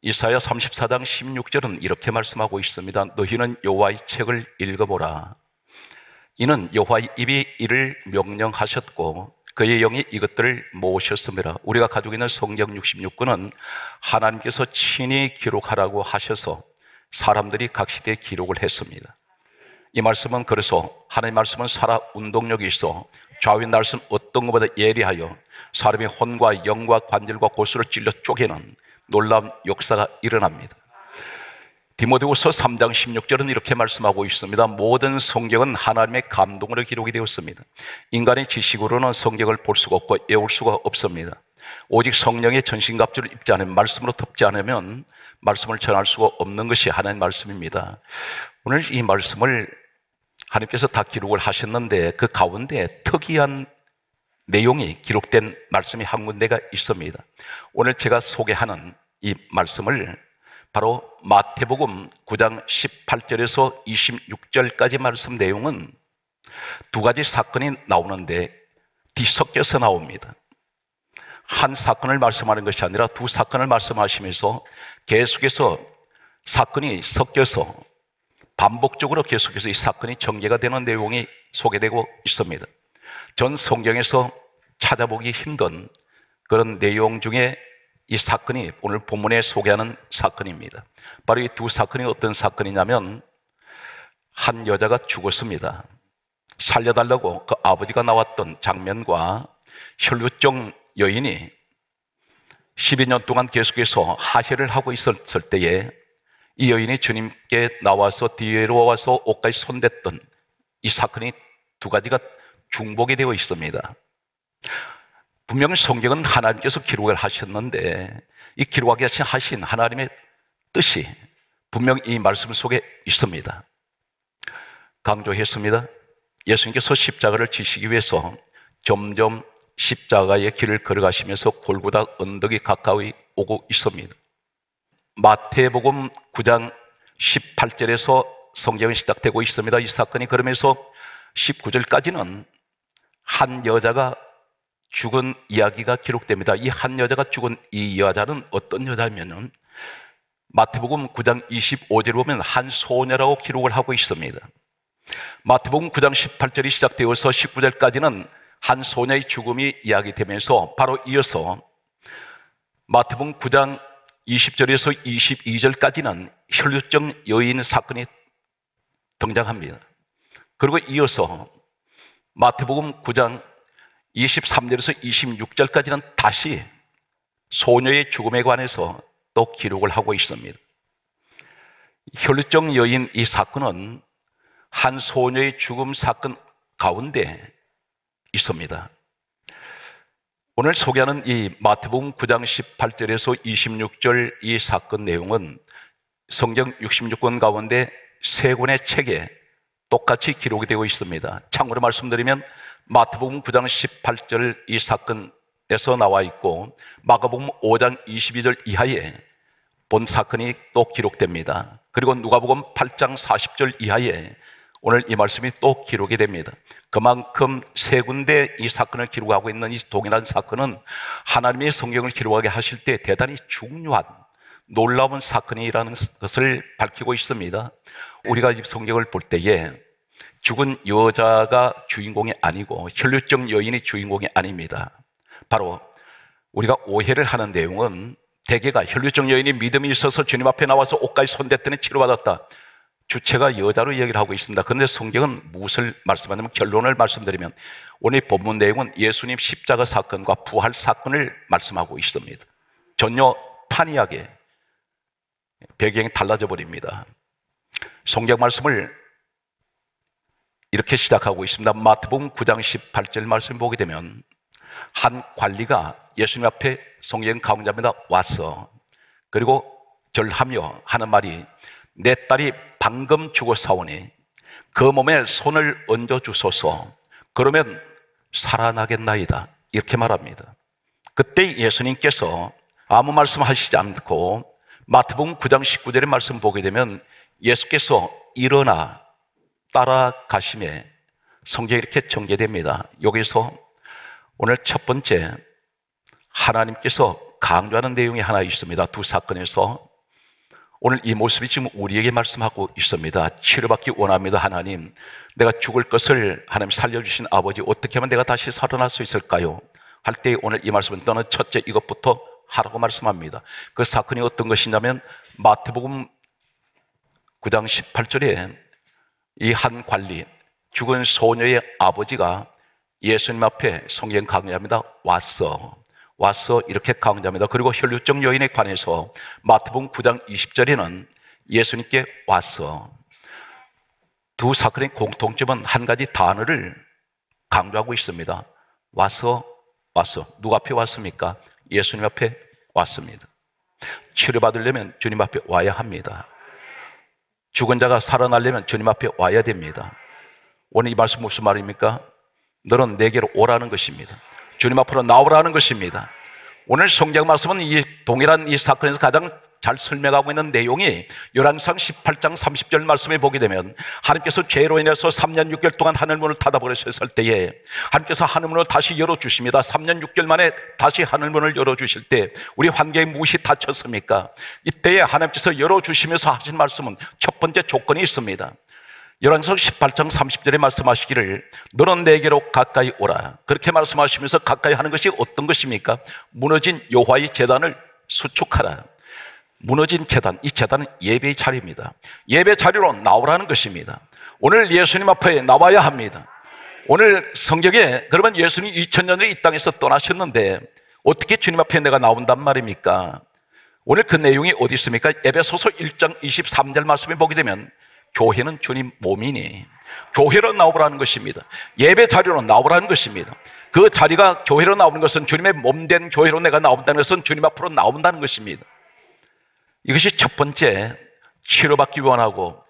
이사야 34장 16절은 이렇게 말씀하고 있습니다. 너희는 여호와의 책을 읽어보라. 이는 여호와의 입이 이를 명령하셨고 그의 영이 이것들을 모으셨습니다. 우리가 가지고 있는 성경 66권은 하나님께서 친히 기록하라고 하셔서 사람들이 각 시대에 기록을 했습니다. 이 말씀은 그래서 하나님의 말씀은 살아 운동력이 있어 좌우의 날선 어떤 것보다 예리하여 사람의 혼과 영과 관절과 골수를 찔러 쪼개는 놀라운 역사가 일어납니다. 디모데후서 3장 16절은 이렇게 말씀하고 있습니다. 모든 성경은 하나님의 감동으로 기록이 되었습니다. 인간의 지식으로는 성경을 볼 수가 없고 외울 수가 없습니다. 오직 성령의 전신갑주를 입지 않으면, 말씀으로 덮지 않으면 말씀을 전할 수가 없는 것이 하나님의 말씀입니다. 오늘 이 말씀을 하나님께서 다 기록을 하셨는데 그 가운데 특이한 내용이 기록된 말씀이 한 군데가 있습니다. 오늘 제가 소개하는 이 말씀을 바로 마태복음 9장 18절에서 26절까지 말씀 내용은 두 가지 사건이 나오는데 뒤섞여서 나옵니다. 한 사건을 말씀하는 것이 아니라 두 사건을 말씀하시면서 계속해서 사건이 섞여서 반복적으로 계속해서 이 사건이 전개가 되는 내용이 소개되고 있습니다. 전 성경에서 찾아보기 힘든 그런 내용 중에 이 사건이 오늘 본문에 소개하는 사건입니다. 바로 이 두 사건이 어떤 사건이냐면 한 여자가 죽었습니다. 살려달라고 그 아버지가 나왔던 장면과 혈루증 여인이 12년 동안 계속해서 하혈을 하고 있었을 때에 이 여인이 주님께 나와서 뒤로 와서 옷까지 손댔던 이 사건이 두 가지가 중복이 되어 있습니다. 분명 성경은 하나님께서 기록을 하셨는데 이 기록하게 하신 하나님의 뜻이 분명 이 말씀 속에 있습니다. 강조했습니다. 예수님께서 십자가를 지시기 위해서 점점 십자가의 길을 걸어가시면서 골고다 언덕이 가까이 오고 있습니다. 마태복음 9장 18절에서 성경이 시작되고 있습니다. 이 사건이 그러면서 19절까지는 한 여자가 죽은 이야기가 기록됩니다. 이 한 여자가 죽은 이 여자는 어떤 여자냐면 마태복음 9장 25절에 보면 한 소녀라고 기록을 하고 있습니다. 마태복음 9장 18절이 시작되어서 19절까지는 한 소녀의 죽음이 이야기되면서 바로 이어서 마태복음 9장 20절에서 22절까지는 혈루증 여인 사건이 등장합니다. 그리고 이어서 마태복음 9장 23절에서 26절까지는 다시 소녀의 죽음에 관해서 또 기록을 하고 있습니다. 혈루증 여인 이 사건은 한 소녀의 죽음 사건 가운데 있습니다. 오늘 소개하는 이 마태복음 9장 18절에서 26절 이 사건 내용은 성경 66권 가운데 세 권의 책에 똑같이 기록이 되고 있습니다. 참고로 말씀드리면 마태복음 9장 18절 이 사건에서 나와 있고 마가복음 5장 22절 이하에 본 사건이 또 기록됩니다. 그리고 누가복음 8장 40절 이하에 오늘 이 말씀이 또 기록이 됩니다. 그만큼 세 군데 이 사건을 기록하고 있는 이 동일한 사건은 하나님의 성경을 기록하게 하실 때 대단히 중요한 놀라운 사건이라는 것을 밝히고 있습니다. 우리가 이 성경을 볼 때에 죽은 여자가 주인공이 아니고 혈루증 여인이 주인공이 아닙니다. 바로 우리가 오해를 하는 내용은 대개가 혈루증 여인이 믿음이 있어서 주님 앞에 나와서 옷까지 손댔더니 치료받았다. 주체가 여자로 얘기를 하고 있습니다. 그런데 성경은 무엇을 말씀하냐면 결론을 말씀드리면 오늘 본문 내용은 예수님 십자가 사건과 부활 사건을 말씀하고 있습니다. 전혀 판이하게 배경이 달라져 버립니다. 성경 말씀을 이렇게 시작하고 있습니다. 마태복음 9장 18절 말씀 보게 되면 한 관리가 예수님 앞에 성경 강좌입니다. 와서 그리고 절하며 하는 말이 내 딸이 방금 죽었사오니 그 몸에 손을 얹어 주소서 그러면 살아나겠나이다 이렇게 말합니다. 그때 예수님께서 아무 말씀하시지 않고 마태복음 9장 19절의 말씀 보게 되면 예수께서 일어나 따라가심에 성경이 이렇게 전개됩니다. 여기서 오늘 첫 번째 하나님께서 강조하는 내용이 하나 있습니다. 두 사건에서 오늘 이 모습이 지금 우리에게 말씀하고 있습니다. 치료받기 원합니다. 하나님, 내가 죽을 것을 하나님 살려주신 아버지, 어떻게 하면 내가 다시 살아날 수 있을까요? 할 때 오늘 이 말씀은 너는 첫째 이것부터 하라고 말씀합니다. 그 사건이 어떤 것이냐면 마태복음 9장 18절에 이 한 관리, 죽은 소녀의 아버지가 예수님 앞에 성경 강요합니다. 왔어 이렇게 강조합니다. 그리고 혈류증 여인에 관해서 마태복음 9장 20절에는 예수님께 왔어. 두 사건의 공통점은 한 가지 단어를 강조하고 있습니다. 왔어. 누구 앞에 왔습니까? 예수님 앞에 왔습니다. 치료받으려면 주님 앞에 와야 합니다. 죽은 자가 살아나려면 주님 앞에 와야 됩니다. 오늘 이 말씀 무슨 말입니까? 너는 내게로 오라는 것입니다. 주님 앞으로 나오라는 것입니다. 오늘 성경 말씀은 이 동일한 이 사건에서 가장 잘 설명하고 있는 내용이 열왕기상 18장 30절 말씀에 보게 되면 하나님께서 죄로 인해서 3년 6개월 동안 하늘문을 닫아버리셨을 때에 하나님께서 하늘문을 다시 열어주십니다. 3년 6개월 만에 다시 하늘문을 열어주실 때 우리 환경이 무엇이 닫혔습니까? 이때에 하나님께서 열어주시면서 하신 말씀은 첫 번째 조건이 있습니다. 열왕기상 18장 30절에 말씀하시기를 너는 내게로 가까이 오라. 그렇게 말씀하시면서 가까이 하는 것이 어떤 것입니까? 무너진 여호와의 제단을 수축하라. 무너진 제단, 이 제단은 예배의 자리입니다. 예배 자리로 나오라는 것입니다. 오늘 예수님 앞에 나와야 합니다. 오늘 성경에 그러면 예수님이 2000년을 이 땅에서 떠나셨는데 어떻게 주님 앞에 내가 나온단 말입니까? 오늘 그 내용이 어디 있습니까? 에베소서 1장 23절 말씀에 보게 되면 교회는 주님 몸이니 교회로 나오라는 것입니다. 예배 자리로 나오라는 것입니다. 그 자리가 교회로 나오는 것은 주님의 몸된 교회로 내가 나온다는 것은 주님 앞으로 나온다는 것입니다. 이것이 첫 번째, 치료받기 원하고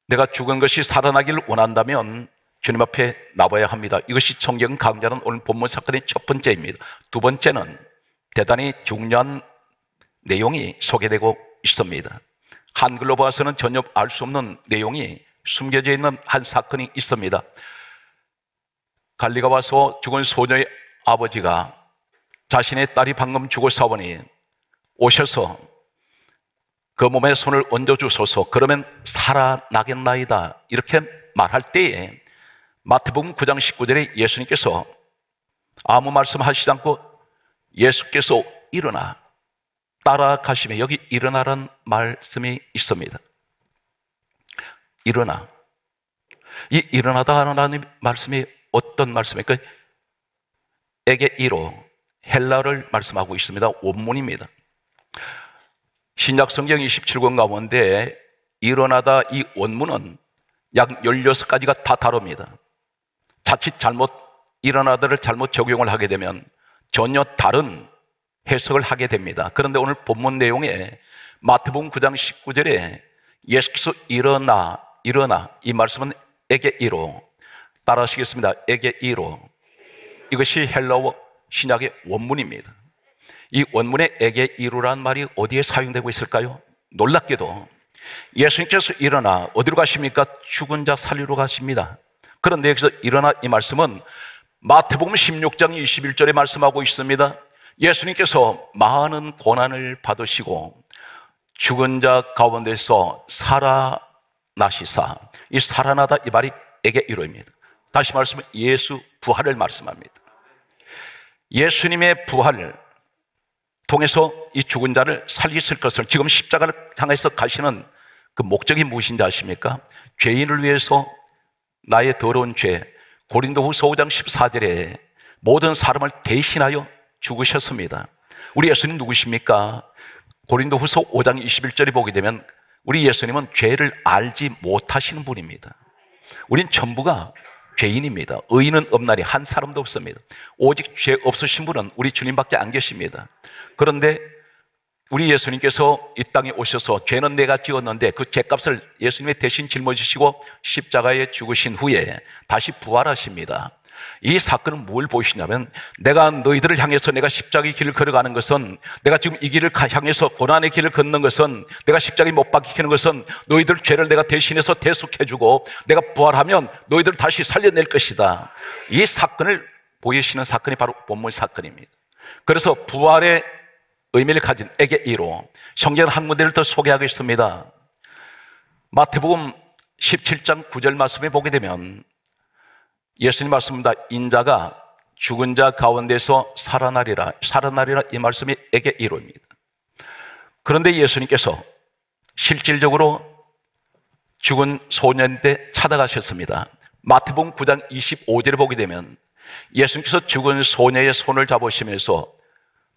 내가 죽은 것이 살아나기를 원한다면 주님 앞에 나와야 합니다. 이것이 성경 강조하는 오늘 본문 사건의 첫 번째입니다. 두 번째는 대단히 중요한 내용이 소개되고 있습니다. 한글로 봐서는 전혀 알 수 없는 내용이 숨겨져 있는 한 사건이 있습니다. 갈리가 와서 죽은 소녀의 아버지가 자신의 딸이 방금 죽었사오니 오셔서 그 몸에 손을 얹어주소서, 그러면 살아나겠나이다, 이렇게 말할 때에 마태복음 9장 19절에 예수님께서 아무 말씀하시지 않고 예수께서 일어나 따라가시며, 여기 일어나라는 말씀이 있습니다. 일어나. 이 일어나다라는 말씀이 어떤 말씀입니까? 에게이로, 헬라어를 말씀하고 있습니다. 원문입니다. 신약 성경 27권 가운데 일어나다 이 원문은 약 16가지가 다 다릅니다. 자칫 일어나다를 잘못 적용을 하게 되면 전혀 다른 해석을 하게 됩니다. 그런데 오늘 본문 내용에 마태복음 9장 19절에 예수께서 일어나, 이 말씀은 에게이로, 따라하시겠습니다. 에게이로. 이것이 헬라어 신약의 원문입니다. 이 원문의 에게이로라는 말이 어디에 사용되고 있을까요? 놀랍게도 예수님께서 일어나 어디로 가십니까? 죽은 자 살리러 가십니다. 그런데 여기서 일어나, 이 말씀은 마태복음 16장 21절에 말씀하고 있습니다. 예수님께서 많은 고난을 받으시고 죽은 자 가운데서 살아나시사, 이 살아나다, 이 말이 에게이로입니다. 다시 말씀은 예수 부활을 말씀합니다. 예수님의 부활을 통해서 이 죽은 자를 살리실 것을, 지금 십자가를 향해서 가시는 그 목적이 무엇인지 아십니까? 죄인을 위해서 나의 더러운 죄, 고린도후서 5장 14절에 모든 사람을 대신하여 죽으셨습니다. 우리 예수님 누구십니까? 고린도후서 5장 21절에 보게 되면 우리 예수님은 죄를 알지 못하시는 분입니다. 우린 전부가 죄인입니다. 의인은 없나니 한 사람도 없습니다. 오직 죄 없으신 분은 우리 주님밖에 안 계십니다. 그런데 우리 예수님께서 이 땅에 오셔서 죄는 내가 지었는데 그 죄값을 예수님이 대신 짊어지시고 십자가에 죽으신 후에 다시 부활하십니다. 이 사건은 뭘 보이시냐면, 내가 너희들을 향해서 내가 십자가의 길을 걸어가는 것은, 내가 지금 이 길을 향해서 고난의 길을 걷는 것은, 내가 십자가에 못 박히는 것은 너희들 죄를 내가 대신해서 대속해주고 내가 부활하면 너희들을 다시 살려낼 것이다. 이 사건을 보이시는 사건이 바로 본문 사건입니다. 그래서 부활의 의미를 가진 에게 이로 성경 한 군데를 더 소개하겠습니다. 마태복음 17장 9절 말씀에 보게 되면 예수님 말씀입니다. 인자가 죽은 자 가운데서 살아나리라 이 말씀이 에게 이로입니다. 그런데 예수님께서 실질적으로 죽은 소년한테 찾아가셨습니다. 마태복음 9장 25절에 보게 되면 예수님께서 죽은 소녀의 손을 잡으시면서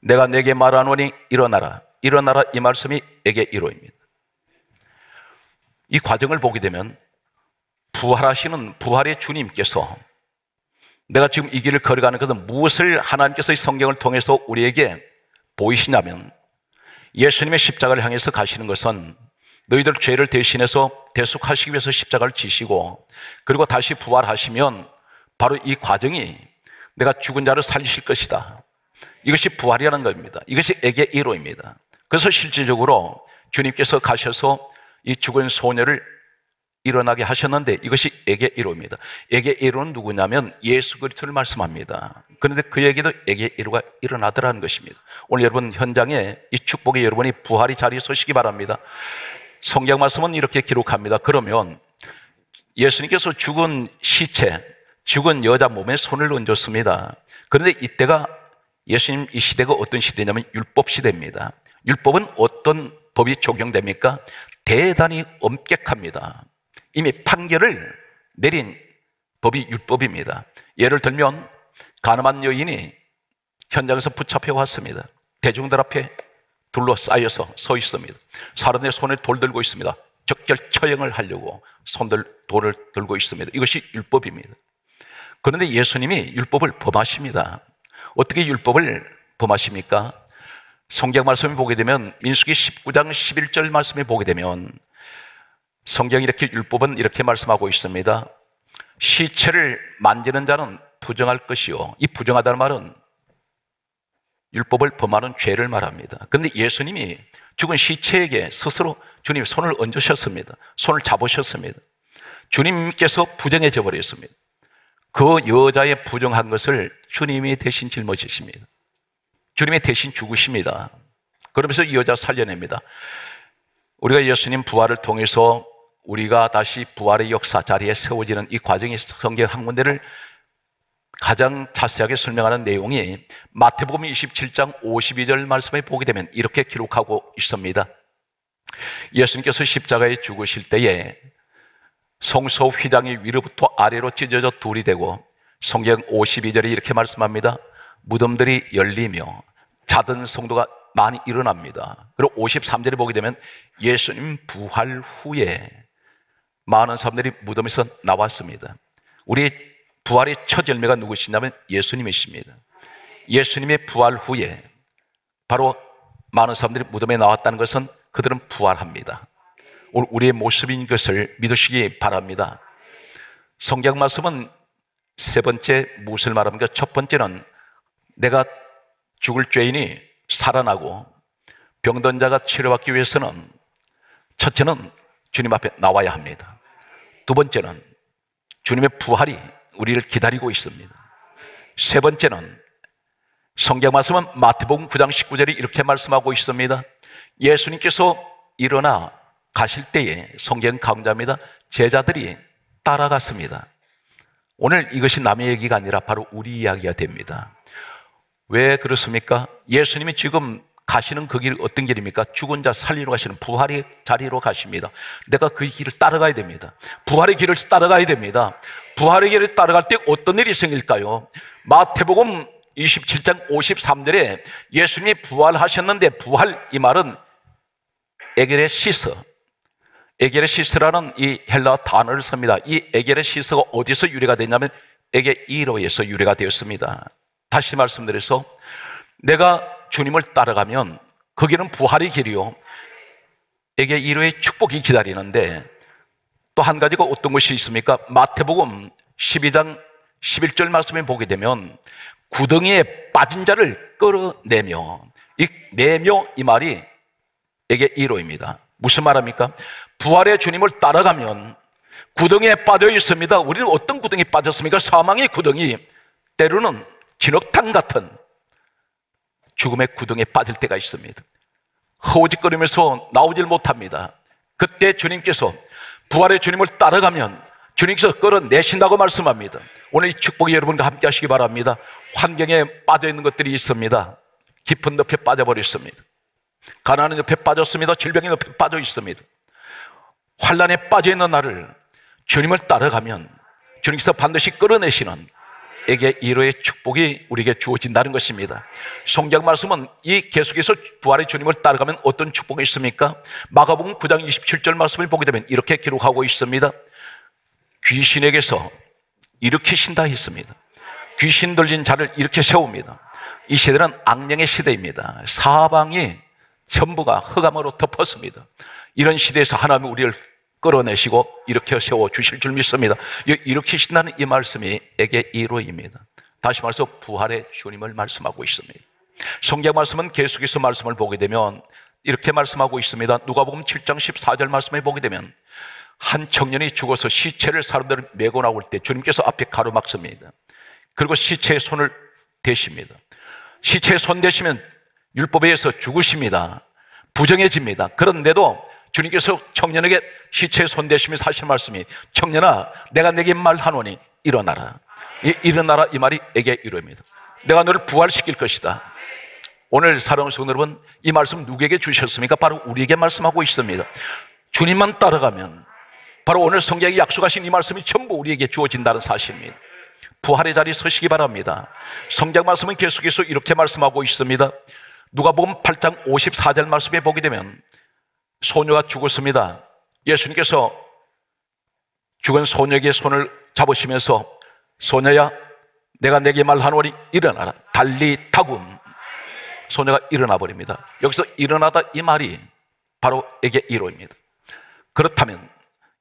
내가 내게 말하노니 일어나라 이 말씀이 에게 이로입니다. 이 과정을 보게 되면 부활하시는 부활의 주님께서 내가 지금 이 길을 걸어가는 것은 무엇을 하나님께서 이 성경을 통해서 우리에게 보이시냐면 예수님의 십자가를 향해서 가시는 것은 너희들 죄를 대신해서 대속하시기 위해서 십자가를 지시고 그리고 다시 부활하시면 바로 이 과정이 내가 죽은 자를 살리실 것이다. 이것이 부활이라는 겁니다. 이것이 에게 이로입니다. 그래서 실질적으로 주님께서 가셔서 이 죽은 소녀를 일어나게 하셨는데 이것이 에게 이로입니다. 에게 이로는 누구냐면 예수 그리스도를 말씀합니다. 그런데 그에게도 에게 이로가 일어나더라는 것입니다. 오늘 여러분 현장에 이 축복의 여러분이 부활이 자리에 서시기 바랍니다. 성경 말씀은 이렇게 기록합니다. 그러면 예수님께서 죽은 시체, 죽은 여자 몸에 손을 얹었습니다. 그런데 이때가 예수님 이 시대가 어떤 시대냐면 율법 시대입니다. 율법은 어떤 법이 적용됩니까? 대단히 엄격합니다. 이미 판결을 내린 법이 율법입니다. 예를 들면 가늠한 여인이 현장에서 붙잡혀 왔습니다. 대중들 앞에 둘러싸여서 서 있습니다. 사람의 손에 돌 들고 있습니다. 적절 처형을 하려고 돌을 들고 있습니다. 이것이 율법입니다. 그런데 예수님이 율법을 범하십니다. 어떻게 율법을 범하십니까? 성경 말씀을 보게 되면 민수기 19장 11절 말씀을 보게 되면 성경이 이렇게 율법은 이렇게 말씀하고 있습니다. 시체를 만지는 자는 부정할 것이요. 이 부정하다는 말은 율법을 범하는 죄를 말합니다. 그런데 예수님이 죽은 시체에게 스스로 주님이 손을 얹으셨습니다. 손을 잡으셨습니다. 주님께서 부정해져 버렸습니다. 그 여자의 부정한 것을 주님이 대신 짊어지십니다. 주님이 대신 죽으십니다. 그러면서 이 여자 살려냅니다. 우리가 예수님 부활을 통해서 우리가 다시 부활의 역사 자리에 세워지는 이 과정이 성경 한 군데를 가장 자세하게 설명하는 내용이 마태복음 27장 52절 말씀에 보게 되면 이렇게 기록하고 있습니다. 예수님께서 십자가에 죽으실 때에 성소 휘장이 위로부터 아래로 찢어져 둘이 되고 성경 52절에 이렇게 말씀합니다. 무덤들이 열리며 자던 성도가 많이 일어납니다. 그리고 53절에 보게 되면 예수님 부활 후에 많은 사람들이 무덤에서 나왔습니다. 우리 부활의 첫 열매가 누구시냐면 예수님이십니다. 예수님의 부활 후에 바로 많은 사람들이 무덤에 나왔다는 것은 그들은 부활합니다. 오늘 우리의 모습인 것을 믿으시기 바랍니다. 성경 말씀은 세 번째 무엇을 말합니까? 첫 번째는 내가 죽을 죄인이 살아나고 병든 자가 치료받기 위해서는 첫째는 주님 앞에 나와야 합니다. 두 번째는 주님의 부활이 우리를 기다리고 있습니다. 세 번째는 성경 말씀은 마태복음 9장 19절이 이렇게 말씀하고 있습니다. 예수님께서 일어나 가실 때에 성경 강조합니다. 제자들이 따라갔습니다. 오늘 이것이 남의 얘기가 아니라 바로 우리 이야기가 됩니다. 왜 그렇습니까? 예수님이 지금 가시는 그 길 어떤 길입니까? 죽은 자 살리러 가시는 부활의 자리로 가십니다. 내가 그 길을 따라가야 됩니다. 부활의 길을 따라가야 됩니다. 부활의 길을 따라갈 때 어떤 일이 생길까요? 마태복음 27장 53절에 예수님이 부활하셨는데 부활 이 말은 에게레시스라는 이 헬라 단어를 씁니다. 이 에게레시스가 어디서 유래가 됐냐면 에게 이로에서 유래가 되었습니다. 다시 말씀드려서 내가 주님을 따라가면 거기는 부활의 길이요 에게 이로의 축복이 기다리는데 또 한 가지가 어떤 것이 있습니까? 마태복음 12장 11절 말씀에 보게 되면 구덩이에 빠진 자를 끌어내며 이 내며 이 말이 에게 이로입니다. 무슨 말합니까? 부활의 주님을 따라가면 구덩이에 빠져 있습니다. 우리는 어떤 구덩이에 빠졌습니까? 사망의 구덩이, 때로는 진흙탕 같은 죽음의 구덩이에 빠질 때가 있습니다. 허우적거리면서 나오질 못합니다. 그때 주님께서, 부활의 주님을 따라가면 주님께서 끌어내신다고 말씀합니다. 오늘 이 축복이 여러분과 함께 하시기 바랍니다. 환경에 빠져있는 것들이 있습니다. 깊은 늪에 빠져버렸습니다. 가난한 옆에 빠졌습니다. 질병의 옆에 빠져 있습니다. 환란에 빠져있는 나를 주님을 따라가면 주님께서 반드시 끌어내시는 에게 이로의 축복이 우리에게 주어진다는 것입니다. 성경 말씀은 이 계속해서 부활의 주님을 따라가면 어떤 축복이 있습니까? 마가복음 9장 27절 말씀을 보게 되면 이렇게 기록하고 있습니다. 귀신에게서 일으키신다 했습니다. 귀신 들린 자를 일으켜 세웁니다. 이 시대는 악령의 시대입니다. 사방이 전부가 흑암으로 덮었습니다. 이런 시대에서 하나님이 우리를 끌어내시고 일으켜 세워주실 줄 믿습니다. 일으키신다는 이 말씀이 에게 이로입니다. 다시 말해서 부활의 주님을 말씀하고 있습니다. 성경 말씀은 계속해서 말씀을 보게 되면 이렇게 말씀하고 있습니다. 누가복음 7장 14절 말씀을 보게 되면 한 청년이 죽어서 시체를 사람들을 메고 나올 때 주님께서 앞에 가로막습니다. 그리고 시체에 손을 대십니다. 시체에 손 대시면 율법에 의해서 죽으십니다. 부정해집니다. 그런데도 주님께서 청년에게 시체에 손 대시면서 하신 말씀이, 청년아, 내가 내게 말하노니 일어나라. 일어나라, 이 말이 에게 이루입니다. 내가 너를 부활시킬 것이다. 오늘 사랑하는 성도 여러분, 이 말씀 누구에게 주셨습니까? 바로 우리에게 말씀하고 있습니다. 주님만 따라가면 바로 오늘 성경에 약속하신 이 말씀이 전부 우리에게 주어진다는 사실입니다. 부활의 자리에 서시기 바랍니다. 성경 말씀은 계속해서 이렇게 말씀하고 있습니다. 누가복음 8장 54절 말씀에 보게 되면 소녀가 죽었습니다. 예수님께서 죽은 소녀에게 손을 잡으시면서, 소녀야, 내가 내게 말하노니 일어나라. 달리타굼. 소녀가 일어나 버립니다. 여기서 일어나다, 이 말이 바로 에게 이로입니다. 그렇다면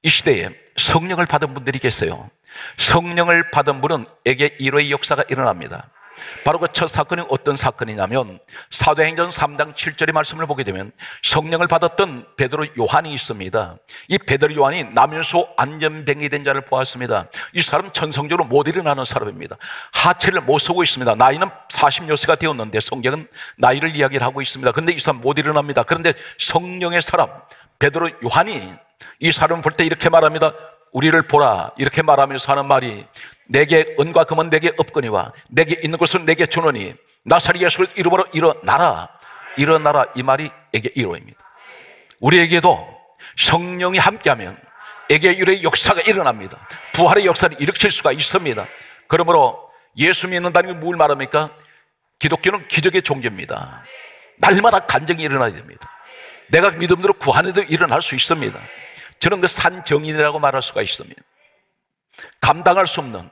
이 시대에 성령을 받은 분들이 계세요. 성령을 받은 분은 에게 이로의 역사가 일어납니다. 바로 그 첫 사건이 어떤 사건이냐면 사도행전 3장 7절의 말씀을 보게 되면 성령을 받았던 베드로 요한이 있습니다. 이 베드로 요한이 나면서 안전뱅이 된 자를 보았습니다. 이 사람은 천성적으로 못 일어나는 사람입니다. 하체를 못 서고 있습니다. 나이는 40여 세가 되었는데 성경은 나이를 이야기를 하고 있습니다. 그런데 이 사람 못 일어납니다. 그런데 성령의 사람 베드로 요한이 이 사람을 볼 때 이렇게 말합니다. 우리를 보라. 이렇게 말하면서 하는 말이, 내게 은과 금은 내게 없거니와 내게 있는 것을 내게 주노니 나사렛 예수를 이름으로 일어나라. 일어나라, 이 말이 에게 이로입니다. 우리에게도 성령이 함께하면 에게 이로의 역사가 일어납니다. 부활의 역사를 일으킬 수가 있습니다. 그러므로 예수 믿는다는 게 뭘 말합니까? 기독교는 기적의 종교입니다. 날마다 간증이 일어나야 됩니다. 내가 믿음대로 구하는데도 일어날 수 있습니다. 저는 그 산정인이라고 말할 수가 있습니다. 감당할 수 없는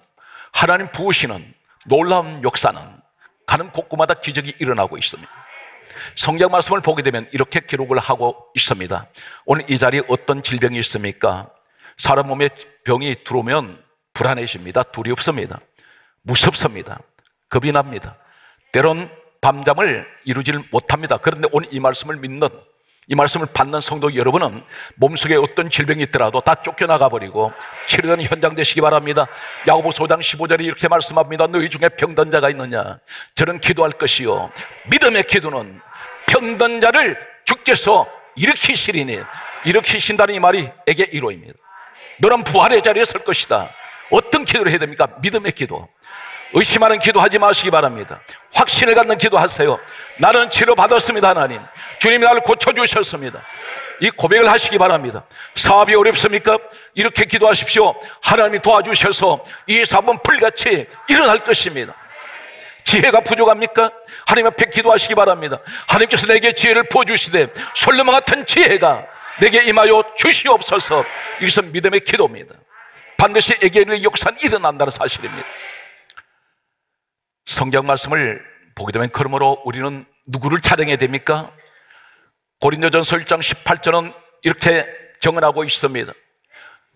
하나님 부으시는 놀라운 역사는 가는 곳곳마다 기적이 일어나고 있습니다. 성경 말씀을 보게 되면 이렇게 기록을 하고 있습니다. 오늘 이 자리에 어떤 질병이 있습니까? 사람 몸에 병이 들어오면 불안해집니다. 두렵습니다. 무섭습니다. 겁이 납니다. 때론 밤잠을 이루지를 못합니다. 그런데 오늘 이 말씀을 믿는, 이 말씀을 받는 성도 여러분은 몸속에 어떤 질병이 있더라도 다 쫓겨나가 버리고 치료되는 현장 되시기 바랍니다. 야고보서 5장 15절에 이렇게 말씀합니다. 너희 중에 병든 자가 있느냐? 저는 기도할 것이요 믿음의 기도는 병든 자를 주께서 일으키시리니. 일으키신다는 이 말이 에게 이로입니다. 너는 부활의 자리에 설 것이다. 어떤 기도를 해야 됩니까? 믿음의 기도. 의심하는 기도하지 마시기 바랍니다. 확신을 갖는 기도하세요. 나는 치료받았습니다. 하나님, 주님이 나를 고쳐주셨습니다. 이 고백을 하시기 바랍니다. 사업이 어렵습니까? 이렇게 기도하십시오. 하나님이 도와주셔서 이 사업은 불같이 일어날 것입니다. 지혜가 부족합니까? 하나님 앞에 기도하시기 바랍니다. 하나님께서 내게 지혜를 부어주시되 솔로몬 같은 지혜가 내게 임하여 주시옵소서. 이것은 믿음의 기도입니다. 반드시 에게의 역사는 일어난다는 사실입니다. 성경 말씀을 보게 되면 그러므로 우리는 누구를 찬양해야 됩니까? 고린도전서 1장 18절은 이렇게 정언하고 있습니다.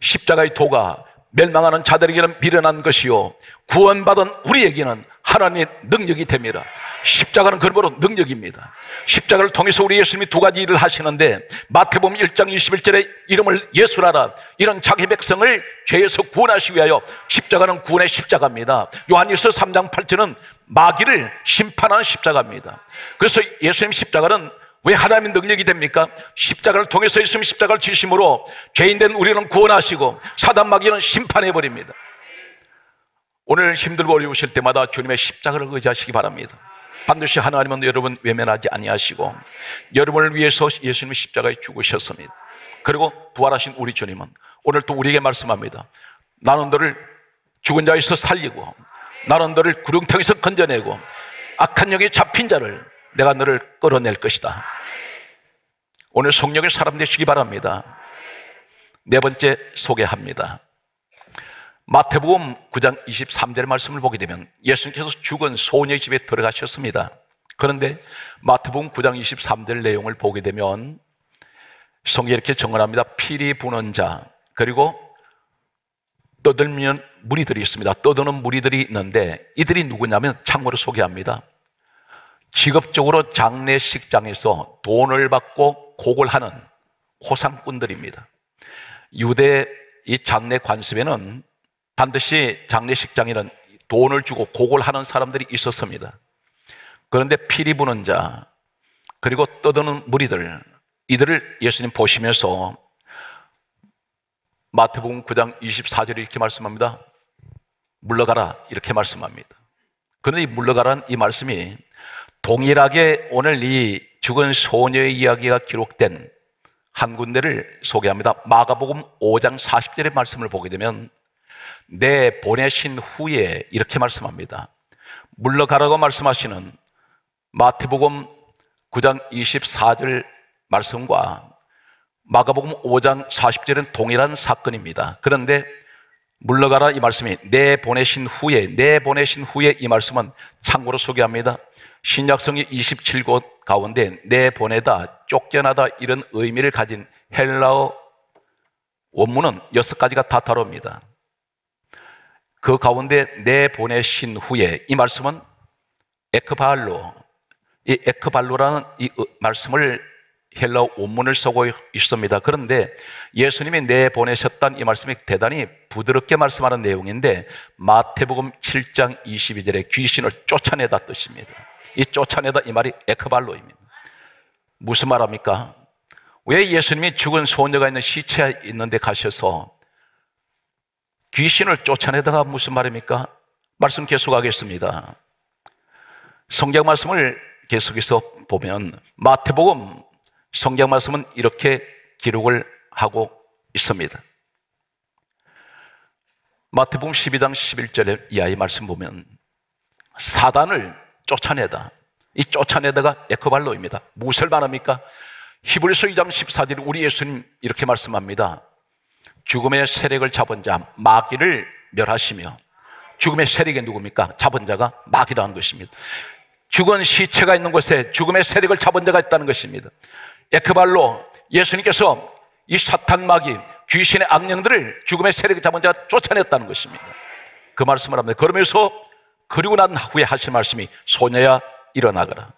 십자가의 도가 멸망하는 자들에게는 미련한 것이요 구원받은 우리에게는 하나님의 능력이 됩니다. 십자가는 그러므로 능력입니다. 십자가를 통해서 우리 예수님이 두 가지 일을 하시는데, 마태복음 1장 21절에 이름을 예수라라, 이런 자기 백성을 죄에서 구원하시기 위하여 십자가는 구원의 십자가입니다. 요한일서 3장 8절은 마귀를 심판하는 십자가입니다. 그래서 예수님 십자가는 왜 하나님의 능력이 됩니까? 십자가를 통해서 예수님 십자가를 지심으로 죄인된 우리는 구원하시고 사단 마귀는 심판해버립니다. 오늘 힘들고 어려우실 때마다 주님의 십자가를 의지하시기 바랍니다. 반드시 하나님은 여러분 외면하지 아니하시고 여러분을 위해서 예수님이 십자가에 죽으셨습니다. 그리고 부활하신 우리 주님은 오늘 또 우리에게 말씀합니다. 나는 너를 죽은 자에서 살리고 나는 너를 구렁텅이에서 건져내고 악한 영에 잡힌 자를 내가 너를 끌어낼 것이다. 오늘 성령의 사람 되시기 바랍니다. 네 번째 소개합니다. 마태복음 9장 23절의 말씀을 보게 되면 예수님께서 죽은 소녀의 집에 들어가셨습니다. 그런데 마태복음 9장 23절 내용을 보게 되면 성경에 이렇게 정언합니다. 피리 부는 자, 그리고 떠들면 무리들이 있습니다. 떠드는 무리들이 있는데 이들이 누구냐면 참고로 소개합니다. 직업적으로 장례식장에서 돈을 받고 곡을 하는 호상꾼들입니다. 유대 이 장례 관습에는 반드시 장례식장에는 돈을 주고 곡을 하는 사람들이 있었습니다. 그런데 피리 부는 자, 그리고 떠드는 무리들, 이들을 예수님 보시면서 마태복음 9장 24절에 이렇게 말씀합니다. 물러가라, 이렇게 말씀합니다. 그런데 이 물러가라는 이 말씀이 동일하게 오늘 이 죽은 소녀의 이야기가 기록된 한 군데를 소개합니다. 마가복음 5장 40절의 말씀을 보게 되면 내 보내신 후에 이렇게 말씀합니다. 물러가라고 말씀하시는 마태복음 9장 24절 말씀과 마가복음 5장 40절은 동일한 사건입니다. 그런데 물러가라 이 말씀이 내 보내신 후에 이 말씀은 참고로 소개합니다. 신약성의 27곳 가운데 내 보내다, 쫓겨나다 이런 의미를 가진 헬라어 원문은 6가지가 타타로입니다. 그 가운데 내 보내신 후에 이 말씀은 에크발로, 이 에크발로라는 이 말씀을 헬라어 원문을 쓰고 있습니다. 그런데 예수님이 내 보내셨다는 이 말씀이 대단히 부드럽게 말씀하는 내용인데 마태복음 7장 22절에 귀신을 쫓아내다 뜻입니다. 이 쫓아내다 이 말이 에크발로입니다. 무슨 말합니까? 왜 예수님이 죽은 소녀가 있는 시체 있는 데 가셔서 귀신을 쫓아내다가 무슨 말입니까? 말씀 계속하겠습니다. 성경 말씀을 계속해서 보면 마태복음 성경 말씀은 이렇게 기록을 하고 있습니다. 마태복음 12장 11절에 이하의 말씀 보면 사단을 쫓아내다, 이 쫓아내다가 에크발로입니다. 무엇을 말합니까? 히브리서 2장 14절에 우리 예수님 이렇게 말씀합니다. 죽음의 세력을 잡은 자 마귀를 멸하시며, 죽음의 세력이 누굽니까? 잡은 자가 마귀라는 것입니다. 죽은 시체가 있는 곳에 죽음의 세력을 잡은 자가 있다는 것입니다. 에크발로, 예수님께서 이 사탄 마귀, 귀신의 악령들을 죽음의 세력을 잡은 자가 쫓아냈다는 것입니다. 그 말씀을 합니다. 그러면서 그리고 난 후에 하신 말씀이 소녀야 일어나거라.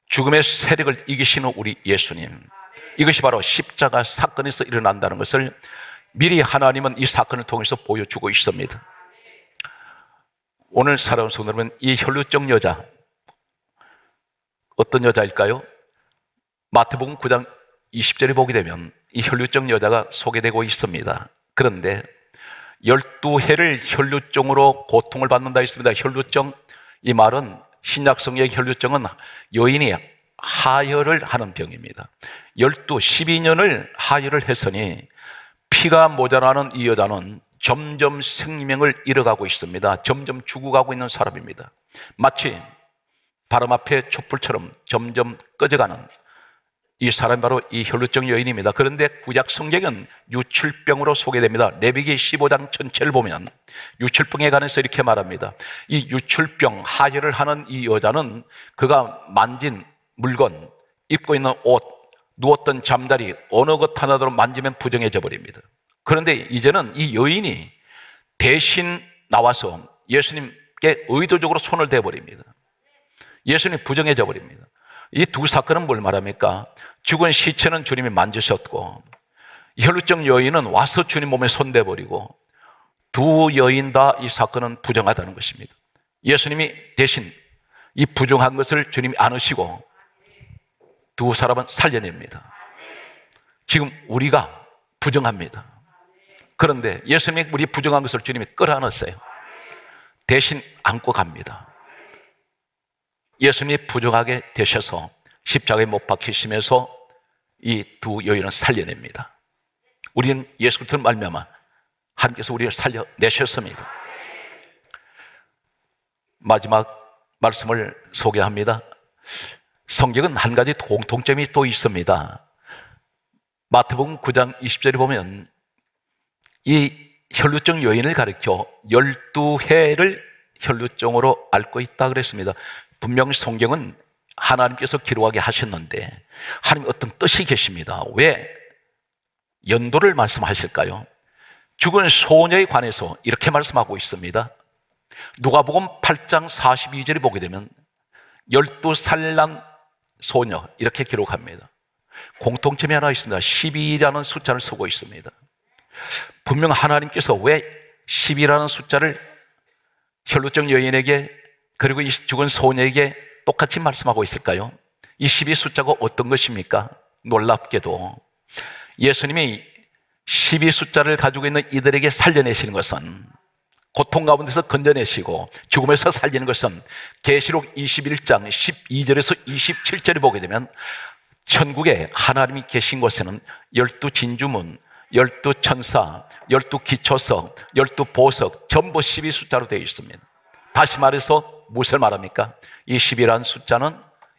죽음의 세력을 이기시는 우리 예수님, 이것이 바로 십자가 사건에서 일어난다는 것을 미리 하나님은 이 사건을 통해서 보여주고 있습니다. 오늘 살아온 성도 여러분, 이 혈루증 여자 어떤 여자일까요? 마태복음 9장 20절에 보게 되면 이 혈루증 여자가 소개되고 있습니다. 그런데 12해를 혈루증으로 고통을 받는다 했습니다. 혈루증, 이 말은 신약성의 혈루증은 여인이 하혈을 하는 병입니다. 12년을 하혈을 했으니 피가 모자라는 이 여자는 점점 생명을 잃어가고 있습니다. 점점 죽어가고 있는 사람입니다. 마치 바람 앞에 촛불처럼 점점 꺼져가는 이 사람이 바로 이 혈루증 여인입니다. 그런데 구약 성경은 유출병으로 소개됩니다. 레위기 15장 전체를 보면 유출병에 관해서 이렇게 말합니다. 이 유출병, 하혈을 하는 이 여자는 그가 만진 물건, 입고 있는 옷, 누웠던 잠자리 어느 것 하나도 만지면 부정해져 버립니다. 그런데 이제는 이 여인이 대신 나와서 예수님 예수님께 의도적으로 손을 대버립니다. 예수님이 부정해져 버립니다. 이 두 사건은 뭘 말합니까? 죽은 시체는 주님이 만지셨고 혈루증 여인은 와서 주님 몸에 손대버리고 두 여인 다 이 사건은 부정하다는 것입니다. 예수님이 대신 이 부정한 것을 주님이 안으시고 두 사람은 살려냅니다. 지금 우리가 부정합니다. 그런데 예수님이 우리 부정한 것을 주님이 끌어안았어요. 대신 안고 갑니다. 예수님이 부정하게 되셔서 십자가에 못 박히시면서 이 두 여인은 살려냅니다. 우리는 예수 그리스도를 말미암아 하나님께서 우리를 살려내셨습니다. 마지막 말씀을 소개합니다. 성경은 한 가지 공통점이 또 있습니다. 마태복음 9장 20절에 보면 이 혈루증 여인을 가리켜 12해를 혈루증으로 앓고 있다 그랬습니다. 분명 성경은 하나님께서 기록하게 하셨는데 하나님 어떤 뜻이 계십니다. 왜 연도를 말씀하실까요? 죽은 소녀에 관해서 이렇게 말씀하고 있습니다. 누가복음 8장 42절에 보게 되면 12살 난 소녀 이렇게 기록합니다. 공통점이 하나 있습니다. 12라는 숫자를 쓰고 있습니다. 분명 하나님께서 왜 10이라는 숫자를 혈루증 여인에게 그리고 이 죽은 소녀에게 똑같이 말씀하고 있을까요? 이 12 숫자가 어떤 것입니까? 놀랍게도 예수님이 12 숫자를 가지고 있는 이들에게 살려내시는 것은 고통 가운데서 건져내시고 죽음에서 살리는 것은 계시록 21장 12절에서 27절에 보게 되면 천국에 하나님이 계신 곳에는 12진주문, 12천사, 12기초석, 12보석 전부 12 숫자로 되어 있습니다. 다시 말해서 무엇을 말합니까? 이 10이라는 숫자는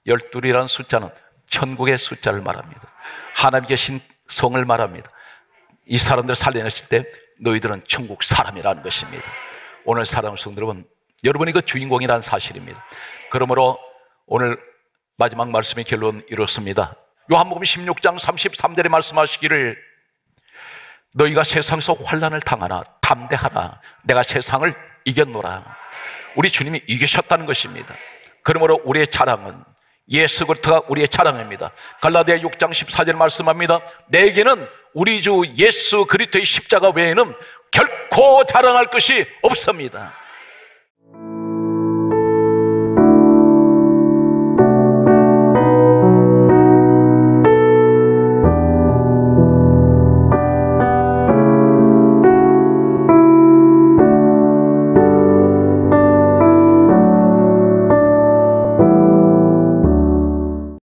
12이라는 숫자는 천국의 숫자를 말합니다. 하나님 계신 성을 말합니다. 이 사람들을 살려내실 때 너희들은 천국 사람이라는 것입니다. 오늘 사랑하는 성도 여러분, 여러분이 그 주인공이라는 사실입니다. 그러므로 오늘 마지막 말씀의 결론 이렇습니다. 요한복음 16장 33절에 말씀하시기를 너희가 세상에서 환난을 당하나 담대하라 내가 세상을 이겼노라. 우리 주님이 이기셨다는 것입니다. 그러므로 우리의 자랑은 예수 그리스도가 우리의 자랑입니다. 갈라디아 6장 14절 말씀합니다. 내게는 우리 주 예수 그리스도의 십자가 외에는 결코 자랑할 것이 없습니다.